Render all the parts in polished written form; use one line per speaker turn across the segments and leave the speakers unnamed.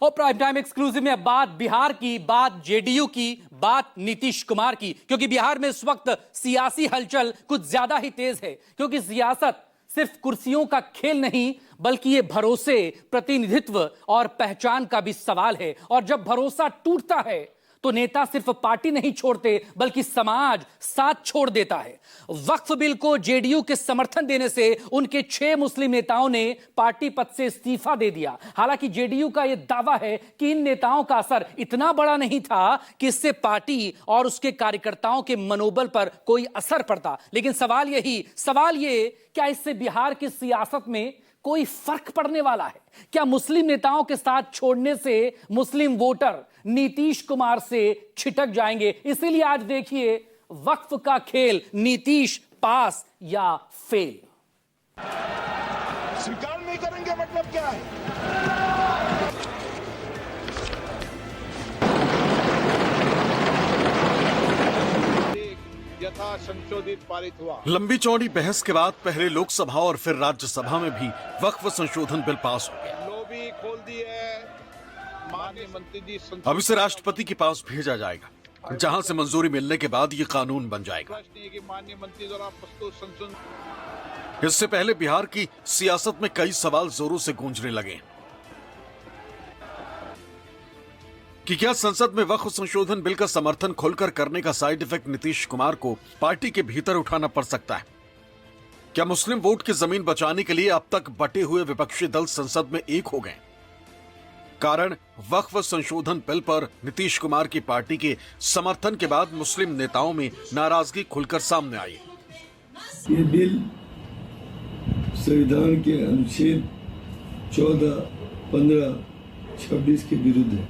और prime time exclusive में बात बिहार की, बात जेडीयू की, बात नीतीश कुमार की, क्योंकि बिहार में इस वक्त सियासी हलचल कुछ ज्यादा ही तेज है। क्योंकि सियासत सिर्फ कुर्सियों का खेल नहीं, बल्कि ये भरोसे, प्रतिनिधित्व और पहचान का भी सवाल है। और जब भरोसा टूटता है तो नेता सिर्फ पार्टी नहीं छोड़ते, बल्कि समाज साथ छोड़ देता है। वक्फ बिल को जेडीयू के समर्थन देने से उनके 6 मुस्लिम नेताओं ने पार्टी पद से इस्तीफा दे दिया। हालांकि जेडीयू का यह दावा है कि इन नेताओं का असर इतना बड़ा नहीं था कि इससे पार्टी और उसके कार्यकर्ताओं के मनोबल पर कोई असर पड़ता। लेकिन सवाल ये, क्या इससे बिहार की सियासत में कोई फर्क पड़ने वाला है? क्या मुस्लिम नेताओं के साथ छोड़ने से मुस्लिम वोटर नीतीश कुमार से छिटक जाएंगे? इसीलिए आज देखिए वक्फ का खेल, नीतीश पास या फेल।
स्वीकार नहीं करेंगे मतलब क्या है? यथा संशोधित पारित हुआ।
लंबी चौड़ी बहस के बाद पहले लोकसभा और फिर राज्यसभा में भी वक्फ संशोधन बिल पास हो गया।
लोबी खोल दी है। माननीय मंत्री जी,
अब इसे राष्ट्रपति के पास भेजा जाएगा, जहां से मंजूरी मिलने के बाद ये कानून बन जाएगा।
माननीय मंत्री द्वारा प्रस्तुत संशोधन।
इससे पहले बिहार की सियासत में कई सवाल जोरों से गूंजने लगे कि क्या संसद में वक्फ संशोधन बिल का समर्थन खुलकर करने का साइड इफेक्ट नीतीश कुमार को पार्टी के भीतर उठाना पड़ सकता है? क्या मुस्लिम वोट की जमीन बचाने के लिए अब तक बटे हुए विपक्षी दल संसद में एक हो गए? कारण वक्फ संशोधन बिल पर नीतीश कुमार की पार्टी के समर्थन के बाद मुस्लिम नेताओं में नाराजगी खुलकर सामने आई।
ये बिल संविधान के अनुच्छेद 14, 15, 26 के विरुद्ध है।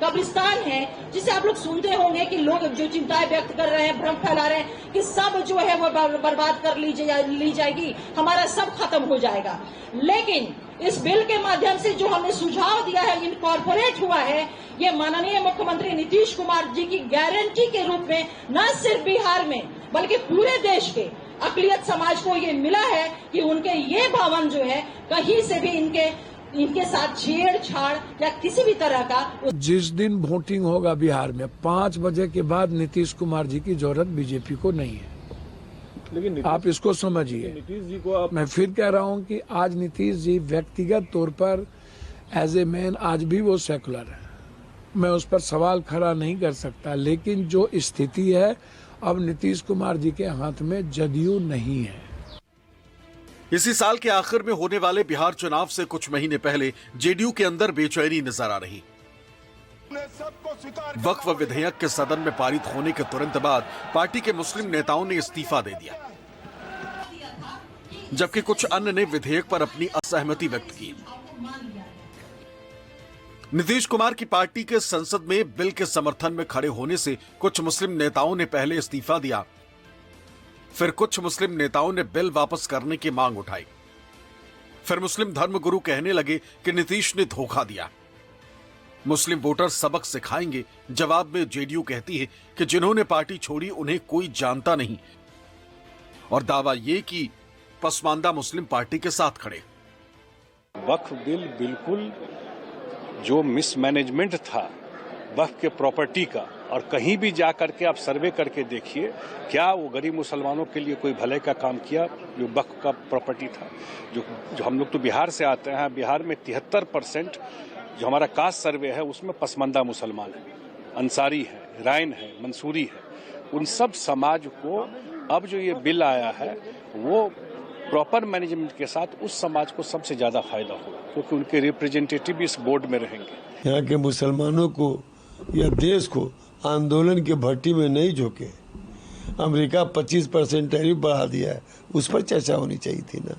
कब्रिस्तान है, जिसे आप लोग सुनते होंगे कि लोग जो चिंताएं व्यक्त कर रहे हैं, भ्रम फैला रहे हैं कि सब जो है वो बर्बाद कर ली जाएगी, हमारा सब खत्म हो जाएगा। लेकिन इस बिल के माध्यम से जो हमने सुझाव दिया है, इनकॉर्पोरेट हुआ है, ये माननीय मुख्यमंत्री नीतीश कुमार जी की गारंटी के रूप में न सिर्फ बिहार में बल्कि पूरे देश के अक़लियत समाज को ये मिला है कि उनके ये भवन जो है कहीं से भी इनके साथ छेड़छाड़ या किसी भी तरह का।
जिस दिन वोटिंग होगा बिहार में 5 बजे के बाद नीतीश कुमार जी की जरूरत बीजेपी को नहीं है। लेकिन आप इसको समझिए, नीतीश जी को मैं फिर कह रहा हूं कि आज नीतीश जी व्यक्तिगत तौर पर एज ए मैन आज भी वो सेकुलर है, मैं उस पर सवाल खड़ा नहीं कर सकता। लेकिन जो स्थिति है अब नीतीश कुमार जी के हाथ में जदयू नहीं है।
इसी साल के आखिर में होने वाले बिहार चुनाव से कुछ महीने पहले जेडीयू के अंदर बेचैनी नजर आ रही। वक्फ विधेयक के सदन में पारित होने के तुरंत बाद पार्टी के मुस्लिम नेताओं ने इस्तीफा दे दिया, जबकि कुछ अन्य ने विधेयक पर अपनी असहमति व्यक्त की। नीतीश कुमार की पार्टी के संसद में बिल के समर्थन में खड़े होने से कुछ मुस्लिम नेताओं ने पहले इस्तीफा दिया, फिर कुछ मुस्लिम नेताओं ने बिल वापस करने की मांग उठाई। फिर मुस्लिम धर्मगुरु कहने लगे कि नीतीश ने धोखा दिया, मुस्लिम वोटर सबक सिखाएंगे। जवाब में जेडीयू कहती है कि जिन्होंने पार्टी छोड़ी उन्हें कोई जानता नहीं, और दावा ये कि पसमानदा मुस्लिम पार्टी के साथ खड़े।
वक्फ बिल बिल्कुल जो मिसमैनेजमेंट था वक्फ के प्रॉपर्टी का, और कहीं भी जा करके आप सर्वे करके देखिए क्या वो गरीब मुसलमानों के लिए कोई भले का काम किया जो वक्फ का प्रॉपर्टी था। जो हम लोग तो बिहार से आते हैं, बिहार में 73% जो हमारा कास्ट सर्वे है उसमें पसमानदा मुसलमान है, अंसारी है, राइन है, मंसूरी है। उन सब समाज को अब जो ये बिल आया है वो प्रॉपर मैनेजमेंट के साथ उस समाज को सबसे ज्यादा फायदा होगा, क्योंकि उनके रिप्रेजेंटेटिव इस बोर्ड में रहेंगे।
यहाँ के मुसलमानों को या देश को आंदोलन की भट्टी में नहीं झोंके। अमेरिका 25% टैरिफ बढ़ा दिया है, उस पर चर्चा होनी चाहिए थी ना।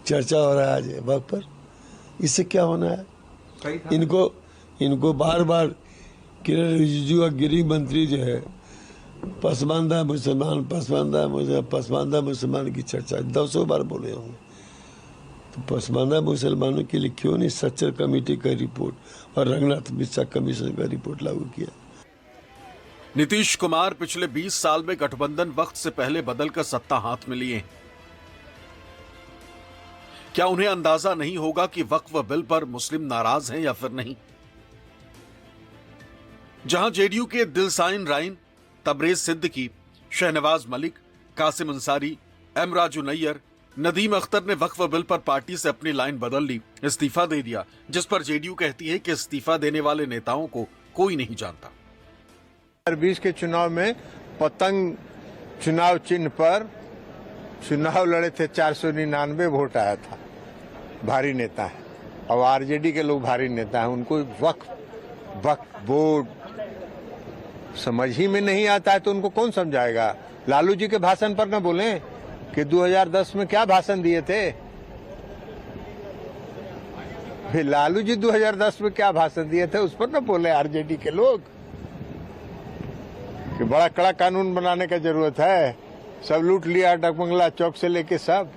चर्चा हो रहा है आज वक्त पर, इससे क्या होना है? इनको बार बार किरण रिजिजू और गृह मंत्री जो है पसमानदा मुसलमान की चर्चा 200 बार बोले होंगे। तो पसमानदा मुसलमानों के लिए क्यों नहीं सच्चर कमेटी का रिपोर्ट और रंगनाथ मिश्रा कमीशन का रिपोर्ट लागू किया?
नीतीश कुमार पिछले 20 साल में गठबंधन वक्त से पहले बदलकर सत्ता हाथ में लिए। क्या उन्हें अंदाजा नहीं होगा कि वक्फ बिल पर मुस्लिम नाराज हैं या फिर नहीं? जहां जेडीयू के दिलसाइन राइन, तबरेज सिद्दीकी, शहनवाज मलिक, कासिम अंसारी, एम राजू नैयर, नदीम अख्तर ने वक्फ बिल पर पार्टी से अपनी लाइन बदल ली, इस्तीफा दे दिया, जिस पर जेडीयू कहती है कि इस्तीफा देने वाले नेताओं को कोई नहीं जानता।
2020 के चुनाव में पतंग चुनाव चिन्ह पर चुनाव लड़े थे, 499 वोट आया था। भारी नेता है और आरजेडी के लोग भारी नेता है, उनको वक्फ बोर्ड समझ ही में नहीं आता है तो उनको कौन समझाएगा। लालू जी के भाषण पर न बोले कि 2010 में क्या भाषण दिए थे। फिर लालू जी 2010 में क्या भाषण दिए थे उस पर न बोले आरजेडी के लोग कि बड़ा कड़ा कानून बनाने का जरूरत है, सब लूट लिया डकबंगला चौक से लेके सब।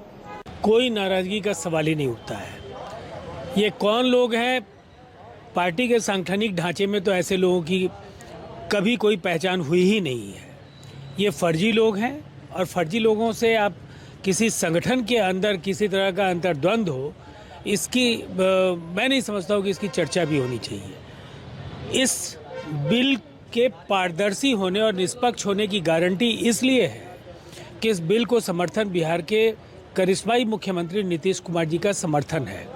कोई नाराजगी का सवाल ही नहीं उठता है। ये कौन लोग हैं? पार्टी के सांगठनिक ढांचे में तो ऐसे लोगों की कभी कोई पहचान हुई ही नहीं है। ये फर्जी लोग हैं और फर्जी लोगों से आप किसी संगठन के अंदर किसी तरह का अंतर्द्वंद हो, इसकी मैं नहीं समझता हूँ कि इसकी चर्चा भी होनी चाहिए। इस बिल के पारदर्शी होने और निष्पक्ष होने की गारंटी इसलिए है कि इस बिल को समर्थन बिहार के करिश्माई मुख्यमंत्री नीतीश कुमार जी का समर्थन है।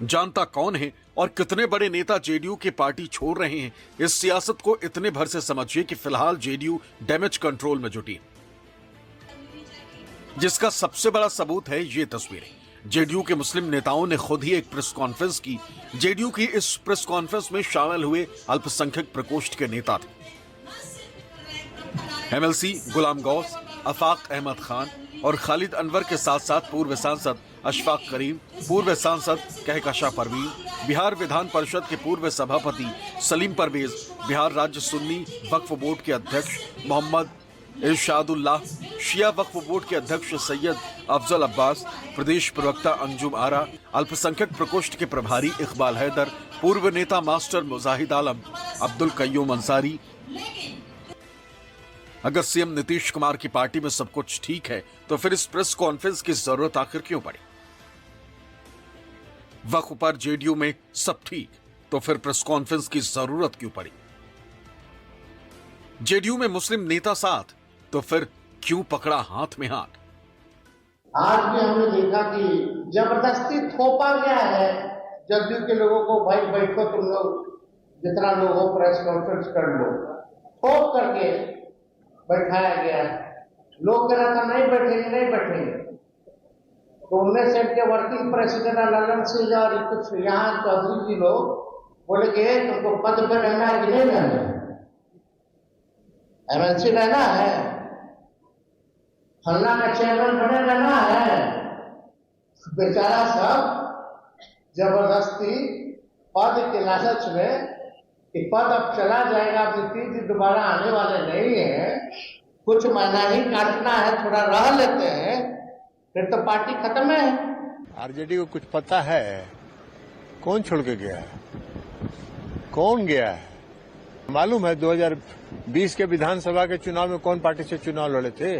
जानता कौन है और कितने बड़े नेता जेडीयू की पार्टी छोड़ रहे हैं, इस सियासत को इतने भर से समझिए कि फिलहाल जेडीयू डैमेज कंट्रोल में जुटी, जिसका सबसे बड़ा सबूत है ये तस्वीरें। जेडीयू के मुस्लिम नेताओं ने खुद ही एक प्रेस कॉन्फ्रेंस की। जेडीयू की इस प्रेस कॉन्फ्रेंस में शामिल हुए अल्पसंख्यक प्रकोष्ठ के नेता थे एमएलसी गुलाम गौस, अफाक अहमद खान और खालिद अनवर के साथ साथ पूर्व सांसद अशफाक करीम, पूर्व सांसद कहकशा परवीन, बिहार विधान परिषद के पूर्व सभापति सलीम परवेज, बिहार राज्य सुन्नी वक्फ बोर्ड के अध्यक्ष मोहम्मद इरशादुल्लाह, शिया वक्फ बोर्ड के अध्यक्ष सैयद अफजल अब्बास, प्रदेश प्रवक्ता अंजुम आरा, अल्पसंख्यक प्रकोष्ठ के प्रभारी इकबाल हैदर, पूर्व नेता मास्टर मुजाहिद आलम, अब्दुल कय्यूम अंसारी। अगर सीएम नीतीश कुमार की पार्टी में सब कुछ ठीक है तो फिर इस प्रेस कॉन्फ्रेंस की जरूरत आखिर क्यों पड़ी? वक्फ पर जेडीयू में सब ठीक तो फिर प्रेस कॉन्फ्रेंस की जरूरत क्यों पड़ी? जेडीयू में मुस्लिम नेता साथ तो फिर क्यों पकड़ा हाथ में हाथ?
आज भी हमने देखा कि जबरदस्ती थोपा गया है जदयू के लोगों को, भाई बैठो तुम लोग, जितना लोग हो प्रेस कॉन्फ्रेंस कर लो, थोप करके बैठाया गया है। लोग कह रहा था नहीं बैठेंगे। तो उनमें से के वर्किंग प्रेसिडेंट ललन सिंह और कुछ यहाँ चौधरी जी लोग बोले कि तुमको पद पर रहना है कि नहीं रहना है, एमएलसी रहना है, फल्ला का चेयरमैन बने रहना है। बेचारा सब जबरदस्ती पद के लालच में कि पद अब चला जाएगा, नीतीश जी दोबारा आने वाले नहीं है, कुछ महीना ही काटना है, थोड़ा रह लेते हैं, फिर तो पार्टी खत्म है।
आरजेडी को कुछ पता है कौन छोड़ के गया है, कौन गया है? मालूम है 2020 के विधानसभा के चुनाव में कौन पार्टी से चुनाव लड़े थे?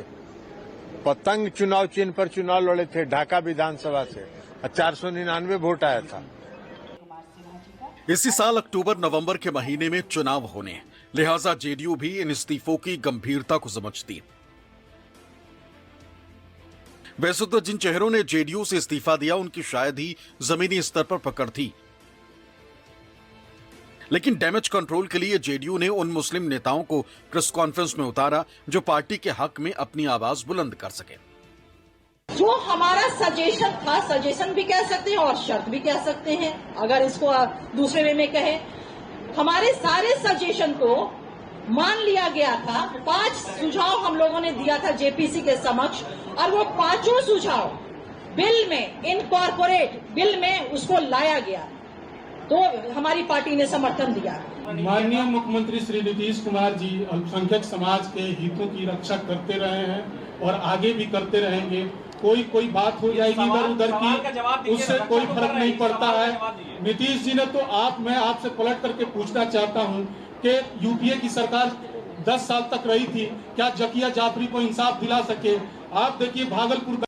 पतंग चुनाव चिन्ह पर चुनाव लड़े थे ढाका विधानसभा से, 499 वोट आया था।
इसी साल अक्टूबर नवंबर के महीने में चुनाव होने, लिहाजा जेडीयू भी इन इस्तीफों की गंभीरता को समझती। वैसे तो जिन चेहरों ने जेडीयू से इस्तीफा दिया उनकी शायद ही जमीनी स्तर पर पकड़ थी, लेकिन डैमेज कंट्रोल के लिए जेडीयू ने उन मुस्लिम नेताओं को प्रेस कॉन्फ्रेंस में उतारा जो पार्टी के हक में अपनी आवाज बुलंद कर सके।
जो हमारा सजेशन था, सजेशन भी कह सकते हैं और शर्त भी कह सकते हैं, अगर इसको दूसरे वे में कहें, हमारे सारे सजेशन को मान लिया गया था। 5 सुझाव हम लोगों ने दिया था जेपीसी के समक्ष और वो 5 सुझाव बिल में, इनकॉर्पोरेट बिल में उसको लाया गया, तो हमारी पार्टी ने समर्थन दिया।
माननीय मुख्यमंत्री श्री नीतीश कुमार जी अल्पसंख्यक समाज के हितों की रक्षा करते रहे हैं और आगे भी करते रहेंगे। कोई बात हो जाएगी इधर उधर की, उससे कोई फर्क नहीं पड़ता है। नीतीश जी ने तो मैं आपसे पलट करके पूछना चाहता हूं कि यूपीए की सरकार 10 साल तक रही थी, क्या जकिया जाफरी को इंसाफ दिला सके? आप देखिए भागलपुर।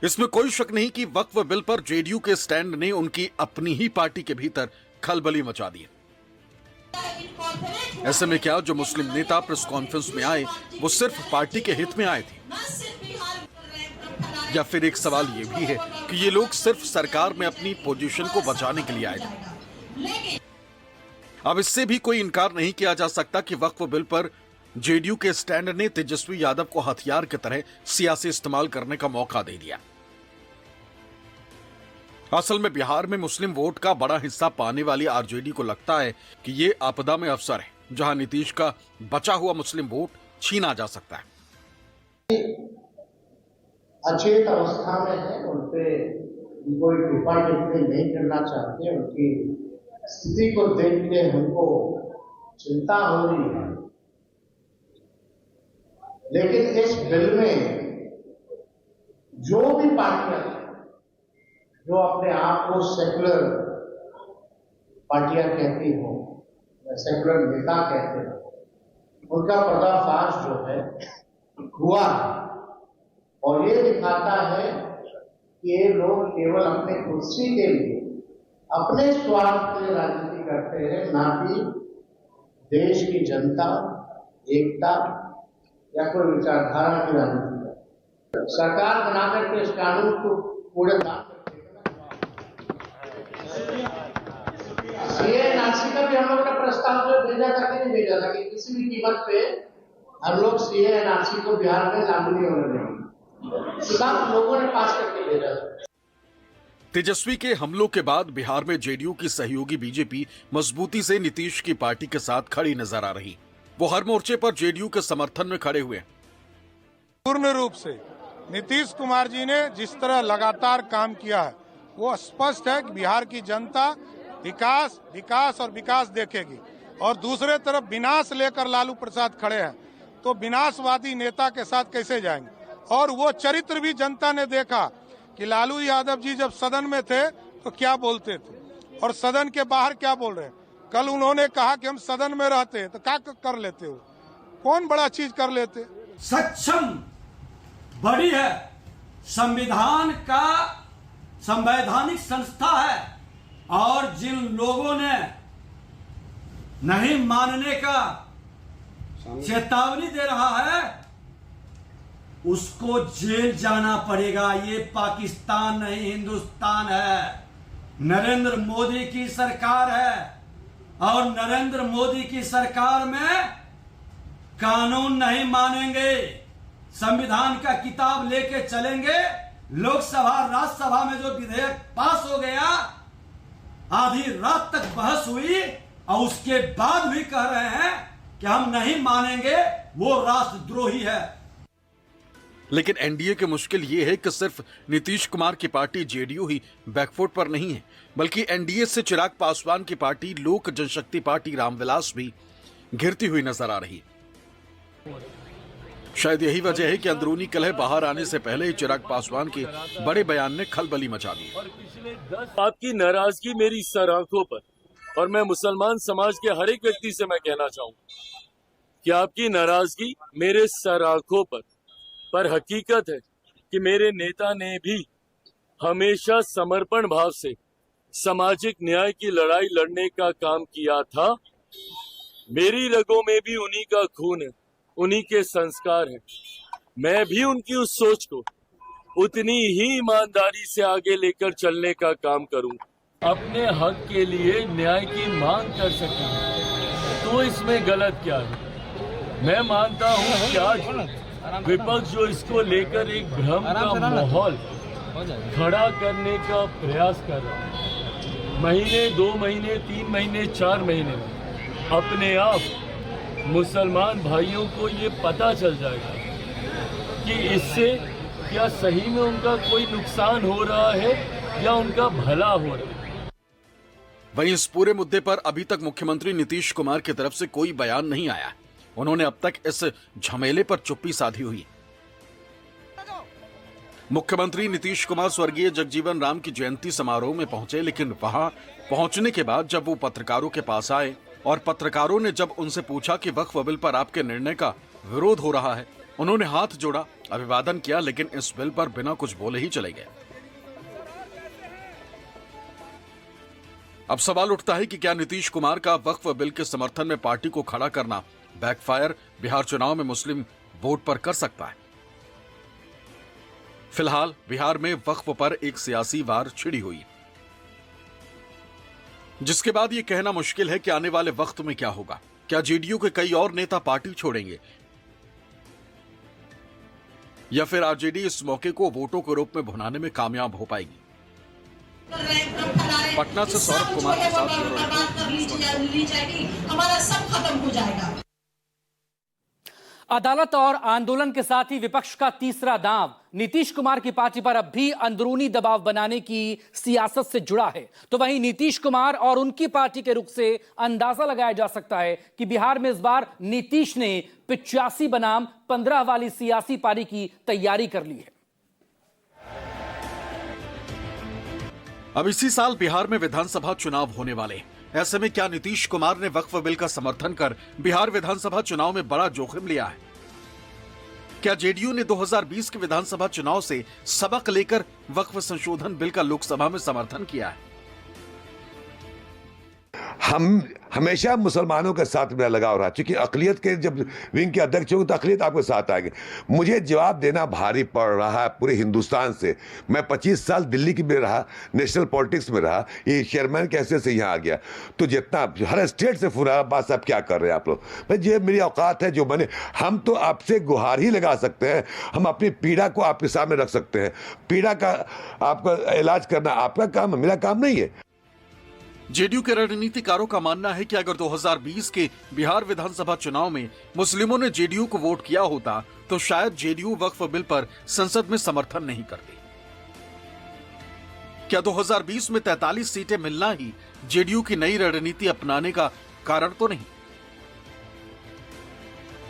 इसमें कोई शक नहीं कि वक्फ बिल पर जेडीयू के स्टैंड ने उनकी अपनी ही पार्टी के भीतर खलबली मचा दी। ऐसे में क्या जो मुस्लिम नेता प्रेस कॉन्फ्रेंस में आए वो सिर्फ पार्टी के हित में आए थे, या फिर एक सवाल ये भी है कि ये लोग सिर्फ सरकार में अपनी पोजीशन को बचाने के लिए आए थे। अब इससे भी कोई इनकार नहीं किया जा सकता कि वक्फ बिल पर जेडीयू के स्टैंड ने तेजस्वी यादव को हथियार की तरह सियासी इस्तेमाल करने का मौका दे दिया। असल में बिहार में मुस्लिम वोट का बड़ा हिस्सा पाने वाली आरजेडी को लगता है कि ये आपदा में अवसर है जहां नीतीश का बचा हुआ मुस्लिम वोट छीना जा सकता है।
अचेत अवस्था में है, उनपे कोई टिप्पणी टिप्पणी नहीं करना चाहते। उनकी स्थिति को देख के हमको चिंता हो रही है, लेकिन इस बिल में जो भी पार्टियां जो अपने आप को सेकुलर पार्टियां कहती हो या सेकुलर नेता कहते हो, उनका पर्दाफाश जो है हुआ और ये दिखाता है कि ये लोग केवल अपने कुर्सी के लिए, अपने स्वार्थ के लिए राजनीति करते हैं, ना कि देश की जनता, एकता या कोई विचारधारा की राजनीति करते। सरकार बनाकर के इस कानून को पूरे सीए का भी हम लोगों ने प्रस्ताव जो भेजा था कि नहीं भेजा था कि किसी भी कीमत पे हम लोग सीए एनआरसी को बिहार में लागू नहीं होने देंगे। सब लोगों ने पास करके भेजा था।
तेजस्वी के हमलों के बाद बिहार में जेडीयू की सहयोगी बीजेपी मजबूती से नीतीश की पार्टी के साथ खड़ी नजर आ रही। वो हर मोर्चे पर जेडीयू के समर्थन में खड़े हुए।
पूर्ण रूप से नीतीश कुमार जी ने जिस तरह लगातार काम किया है वो स्पष्ट है कि बिहार की जनता विकास विकास और विकास देखेगी। और दूसरे तरफ विनाश लेकर लालू प्रसाद खड़े हैं, तो विनाशवादी नेता के साथ कैसे जाएंगे। और वो चरित्र भी जनता ने देखा कि लालू यादव जी जब सदन में थे तो क्या बोलते थे और सदन के बाहर क्या बोल रहे हैं। कल उन्होंने कहा कि हम सदन में रहते तो क्या कर लेते हो, कौन बड़ा चीज कर लेते।
सक्षम बड़ी है, संविधान का संवैधानिक संस्था है, और जिन लोगों ने नहीं मानने का चेतावनी दे रहा है उसको जेल जाना पड़ेगा। ये पाकिस्तान नहीं हिंदुस्तान है, नरेंद्र मोदी की सरकार है और नरेंद्र मोदी की सरकार में कानून नहीं मानेंगे, संविधान का किताब लेके चलेंगे। लोकसभा राज्यसभा में जो विधेयक पास हो गया, आधी रात तक बहस हुई और उसके बाद भी कह रहे हैं कि हम नहीं मानेंगे, वो राष्ट्रद्रोही है।
लेकिन एनडीए की मुश्किल ये है कि सिर्फ नीतीश कुमार की पार्टी जेडीयू ही बैकफुट पर नहीं है, बल्कि एनडीए से चिराग पासवान की पार्टी लोक जनशक्ति पार्टी रामविलास भी घिरती हुई नजर आ रही। शायद यही वजह है कि अंदरूनी कलह बाहर आने से पहले ही चिराग पासवान के बड़े बयान ने खलबली मचा दी।
आपकी नाराजगी मेरी सर आंखों पर, और मैं मुसलमान समाज के हर एक व्यक्ति से मैं कहना चाहूंगा कि आपकी नाराजगी मेरे सर आंखों पर हकीकत है कि मेरे नेता ने भी हमेशा समर्पण भाव से सामाजिक न्याय की लड़ाई लड़ने का काम किया था। मेरी रगों में भी उन्हीं का खून है, उन्हीं के संस्कार हैं। मैं भी उनकी उस सोच को उतनी ही ईमानदारी से आगे लेकर चलने का काम करूं। अपने हक के लिए न्याय की मांग कर सकें तो इसमें गलत क्या है। मैं मानता हूं कि आज विपक्ष जो इसको लेकर एक भ्रम का माहौल खड़ा करने का प्रयास कर रहा है, महीने 2 महीने 3 महीने 4 महीने में अपने आप मुसलमान भाइयों को ये पता चल जाएगा कि इससे क्या सही में उनका कोई नुकसान हो रहा है या उनका भला हो रहा है।
वहीं इस पूरे मुद्दे पर अभी तक मुख्यमंत्री नीतीश कुमार की तरफ से कोई बयान नहीं आया। उन्होंने अब तक इस झमेले पर चुप्पी साधी हुई। मुख्यमंत्री नीतीश कुमार स्वर्गीय जगजीवन राम की जयंती समारोह में पहुंचे, लेकिन वहां पहुंचने के बाद जब वो पत्रकारों के पास आए और पत्रकारों ने जब उनसे पूछा कि वक्फ बिल पर आपके निर्णय का विरोध हो रहा है, उन्होंने हाथ जोड़ा, अभिवादन किया, लेकिन इस बिल पर बिना कुछ बोले ही चले गए। अब सवाल उठता है कि क्या नीतीश कुमार का वक्फ बिल के समर्थन में पार्टी को खड़ा करना बैकफायर बिहार चुनाव में मुस्लिम वोट पर कर सकता है। फिलहाल बिहार में वक्फ पर एक सियासी वार छिड़ी हुई, जिसके बाद यह कहना मुश्किल है कि आने वाले वक्त में क्या होगा। क्या जेडीयू के कई और नेता पार्टी छोड़ेंगे या फिर आरजेडी इस मौके को वोटों के रूप में भुनाने में कामयाब हो पाएगी। पटना से सौरभ कुमार के साथ
बर्बाद कर ली जाएगी, हमारा सब खत्म हो जाएगा।
अदालत और आंदोलन के साथ ही विपक्ष का तीसरा दांव नीतीश कुमार की पार्टी पर अब भी अंदरूनी दबाव बनाने की सियासत से जुड़ा है। तो वहीं नीतीश कुमार और उनकी पार्टी के रुख से अंदाजा लगाया जा सकता है कि बिहार में इस बार नीतीश ने 85 बनाम 15 वाली सियासी पारी की तैयारी कर ली है।
अब इसी साल बिहार में विधानसभा चुनाव होने वाले हैं। ऐसे में क्या नीतीश कुमार ने वक्फ बिल का समर्थन कर बिहार विधानसभा चुनाव में बड़ा जोखिम लिया है? क्या जेडीयू ने 2020 के विधानसभा चुनाव से सबक लेकर वक्फ संशोधन बिल का लोकसभा में समर्थन किया है?
हम हमेशा मुसलमानों के साथ मेरा लगाव रहा, क्योंकि अकलियत के जब विंग के अध्यक्ष होंगे तो अकलियत आपके साथ आएंगे। मुझे जवाब देना भारी पड़ रहा है पूरे हिंदुस्तान से। मैं 25 साल दिल्ली की में रहा, नेशनल पॉलिटिक्स में रहा, ये चेयरमैन कैसे से यहाँ आ गया, तो जितना हर स्टेट से फुरा बात साहब क्या कर रहे हैं आप लोग। भाई ये मेरी औकात है जो मैंने, हम तो आपसे गुहार ही लगा सकते हैं, हम अपनी पीड़ा को आपके सामने रख सकते हैं। पीड़ा का आपका इलाज करना आपका काम है, मेरा काम नहीं है।
जेडीयू के रणनीतिकारों का मानना है कि अगर 2020 के बिहार विधानसभा चुनाव में मुस्लिमों ने जेडीयू को वोट किया होता तो शायद जेडीयू वक्फ बिल पर संसद में समर्थन नहीं करती। क्या 2020 में 43 सीटें मिलना ही जेडीयू की नई रणनीति अपनाने का कारण तो नहीं?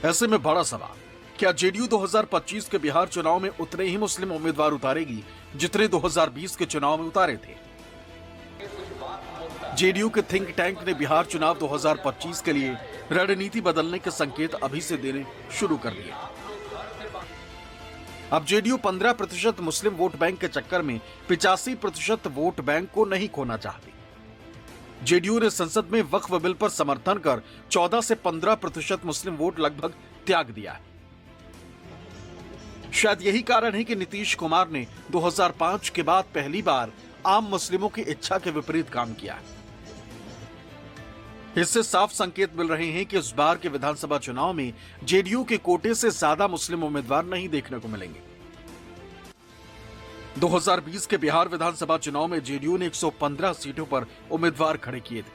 ऐसे में बड़ा सवाल, क्या जेडीयू 2025 के बिहार चुनाव में उतने ही मुस्लिम उम्मीदवार उतारेगी जितने 2020 के चुनाव में उतारे थे? जेडीयू के थिंक टैंक ने बिहार चुनाव 2025 के लिए रणनीति बदलने के संकेत अभी से देने शुरू कर दिए। अब जेडीयू 15% मुस्लिम वोट बैंक के चक्कर में 85% वोट बैंक को नहीं खोना चाहती। जेडीयू ने संसद में वक्फ बिल पर समर्थन कर 14 से 15% मुस्लिम वोट लगभग त्याग दिया है। शायद यही कारण है कि नीतीश कुमार ने 2005 के बाद पहली बार आम मुस्लिमों की इच्छा के विपरीत काम किया है। इससे साफ संकेत मिल रहे हैं कि इस बार के विधानसभा चुनाव में जेडीयू के कोटे से ज्यादा मुस्लिम उम्मीदवार नहीं देखने को मिलेंगे। 2020 के बिहार विधानसभा चुनाव में जेडीयू ने 115 सीटों पर उम्मीदवार खड़े किए थे।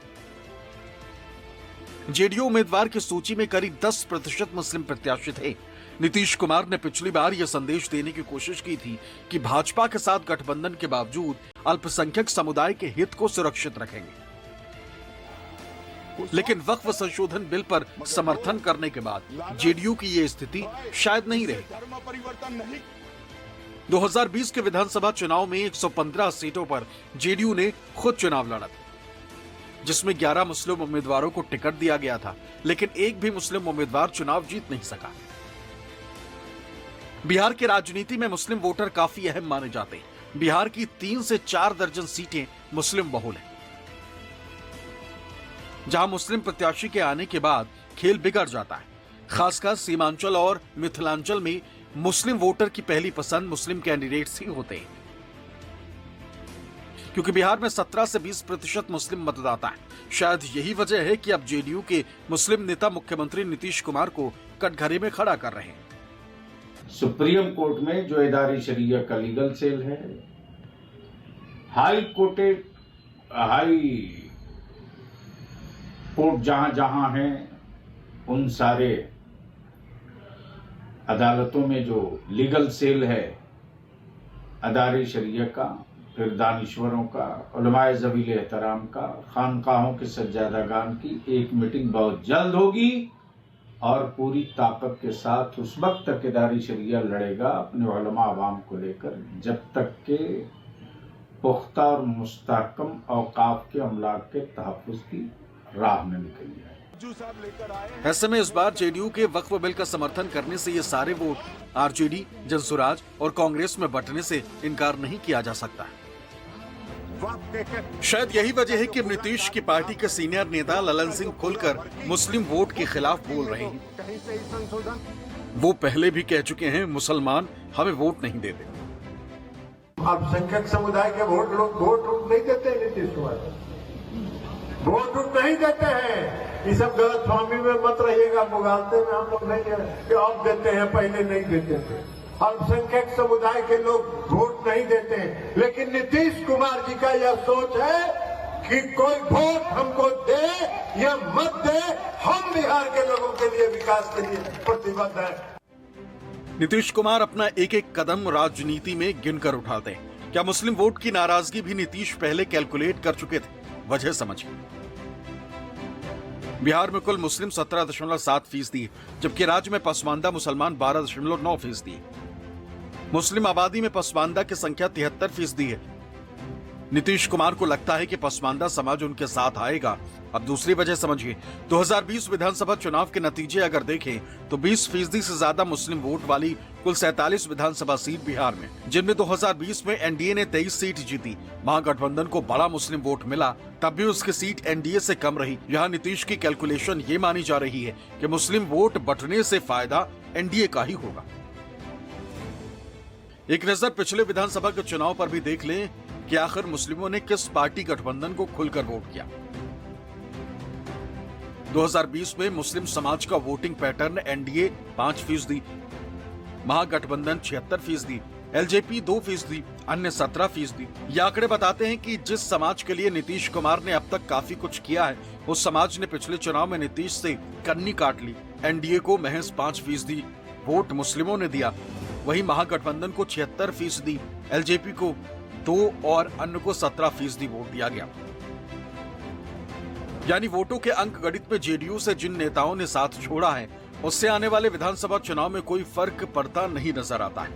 जेडीयू उम्मीदवार की सूची में करीब 10% मुस्लिम प्रत्याशी थे। नीतीश कुमार ने पिछली बार यह संदेश देने की कोशिश की थी कि भाजपा के साथ गठबंधन के बावजूद अल्पसंख्यक समुदाय के हित को सुरक्षित रखेंगे, लेकिन वक्फ संशोधन बिल पर समर्थन करने के बाद जेडीयू की यह स्थिति शायद नहीं रही। 2020 के विधानसभा चुनाव में 115 सीटों पर जेडीयू ने खुद चुनाव लड़ा था, जिसमें 11 मुस्लिम उम्मीदवारों को टिकट दिया गया था, लेकिन एक भी मुस्लिम उम्मीदवार चुनाव जीत नहीं सका। बिहार की राजनीति में मुस्लिम वोटर काफी अहम माने जाते हैं। बिहार की 3 से 4 दर्जन सीटें मुस्लिम बहुल हैं, जहां मुस्लिम प्रत्याशी के आने के बाद खेल बिगड़ जाता है। खासकर सीमांचल और मिथिलांचल में मुस्लिम वोटर की पहली पसंद मुस्लिम कैंडिडेट्स ही होते हैं, क्योंकि बिहार में 17 से 20% मुस्लिम मतदाता हैं। शायद यही वजह है कि अब जेडीयू के मुस्लिम नेता मुख्यमंत्री नीतीश कुमार को कटघरे में खड़ा कर रहे हैं।
सुप्रीम कोर्ट में जो इदारी शरिया का लीगल सेल है, हाई कोर्ट जहां जहां है, उन सारे अदालतों में जो लीगल सेल है अदारी शरिया का, फिर दानिश्वरों का, उलमाए ज़वील एहतराम का, खानकाहों के सज्जादागान की एक मीटिंग बहुत जल्द होगी और पूरी ताकत के साथ उस वक्त तक इदारी शरिया लड़ेगा अपने उलमा अवाम को लेकर, जब तक के पुख्ता और मुस्तहकम औकाफ के अमलाक के तहफ़्फ़ुज़ की राह में निकल जाए।
ऐसे में इस बार जेडीयू के वक्फ बिल का समर्थन करने से ये सारे वोट आरजेडी, जनसुराज और कांग्रेस में बंटने से इनकार नहीं किया जा सकता। शायद यही वजह है कि नीतीश की पार्टी के सीनियर नेता ललन सिंह खुलकर मुस्लिम वोट के खिलाफ बोल रहे हैं। वो पहले भी कह चुके हैं, मुसलमान हमें वोट नहीं देते।
अल्पसंख्यक समुदाय के लोग वोट नहीं देते नीतीश कुमार, वोट नहीं देते हैं। ये सब गलत फहमी में मत रहिएगा। मुगालते में हम लोग नहीं दे रहे कि अब देते हैं, पहले नहीं देते थे। अल्पसंख्यक समुदाय के लोग वोट नहीं देते हैं, लेकिन नीतीश कुमार जी का यह सोच है कि कोई वोट हमको दे या मत दे, हम बिहार के लोगों के लिए, विकास के लिए प्रतिबद्ध है।
नीतीश कुमार अपना एक एक कदम राजनीति में गिनकर उठाते हैं। क्या मुस्लिम वोट की नाराजगी भी नीतीश पहले कैलकुलेट कर चुके थे? वजह समझिए। बिहार में कुल मुस्लिम 17.7% है, जबकि राज्य में पसमानदा मुसलमान 12.9% है। मुस्लिम आबादी में पसमानदा की संख्या 73% है। नीतीश कुमार को लगता है कि पसमानदा समाज उनके साथ आएगा। अब दूसरी वजह समझिए। 2020 विधानसभा चुनाव के नतीजे अगर देखें तो 20% से ज्यादा मुस्लिम वोट वाली कुल 47 विधानसभा सीट बिहार में, जिनमें 2020 में एनडीए ने 23 सीट जीती। महागठबंधन को बड़ा मुस्लिम वोट मिला, तब भी उसकी सीट एनडीए से कम रही। यहाँ नीतीश की कैलकुलेशन ये मानी जा रही है कि मुस्लिम वोट बंटने से फायदा एनडीए का ही होगा। एक नजर पिछले विधानसभा के चुनाव पर भी देख लें कि आखिर मुस्लिमों ने किस पार्टी गठबंधन को खुलकर वोट किया। 2020 में मुस्लिम समाज का वोटिंग पैटर्न एनडीए 5%, महागठबंधन 76%, एलजेपी 2%, अन्य 17%। ये आंकड़े बताते हैं कि जिस समाज के लिए नीतीश कुमार ने अब तक काफी कुछ किया है, उस समाज ने पिछले चुनाव में नीतीश से कन्नी काट ली। एनडीए को महज 5% वोट मुस्लिमों ने दिया, वहीं महागठबंधन को 76%, एलजेपी को 2 और अन्य को 17% वोट दिया गया। यानी वोटों के अंक गणित में जेडीयू से जिन नेताओं ने साथ छोड़ा है, उससे आने वाले विधानसभा चुनाव में कोई फर्क पड़ता नहीं नजर आता है।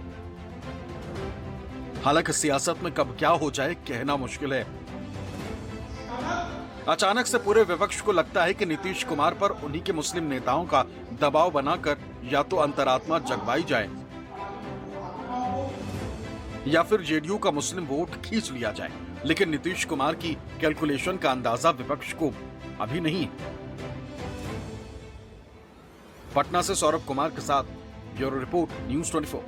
हालांकि सियासत में कब क्या हो जाए कहना मुश्किल है। अचानक से पूरे विपक्ष को लगता है कि नीतीश कुमार पर उन्हीं के मुस्लिम नेताओं का दबाव बनाकर या तो अंतरात्मा जगवाई जाए या फिर जेडीयू का मुस्लिम वोट खींच लिया जाए। लेकिन नीतीश कुमार की कैलकुलेशन का अंदाजा विपक्ष को अभी नहीं है। पटना से सौरभ कुमार के साथ ब्यूरो रिपोर्ट, न्यूज़ 24।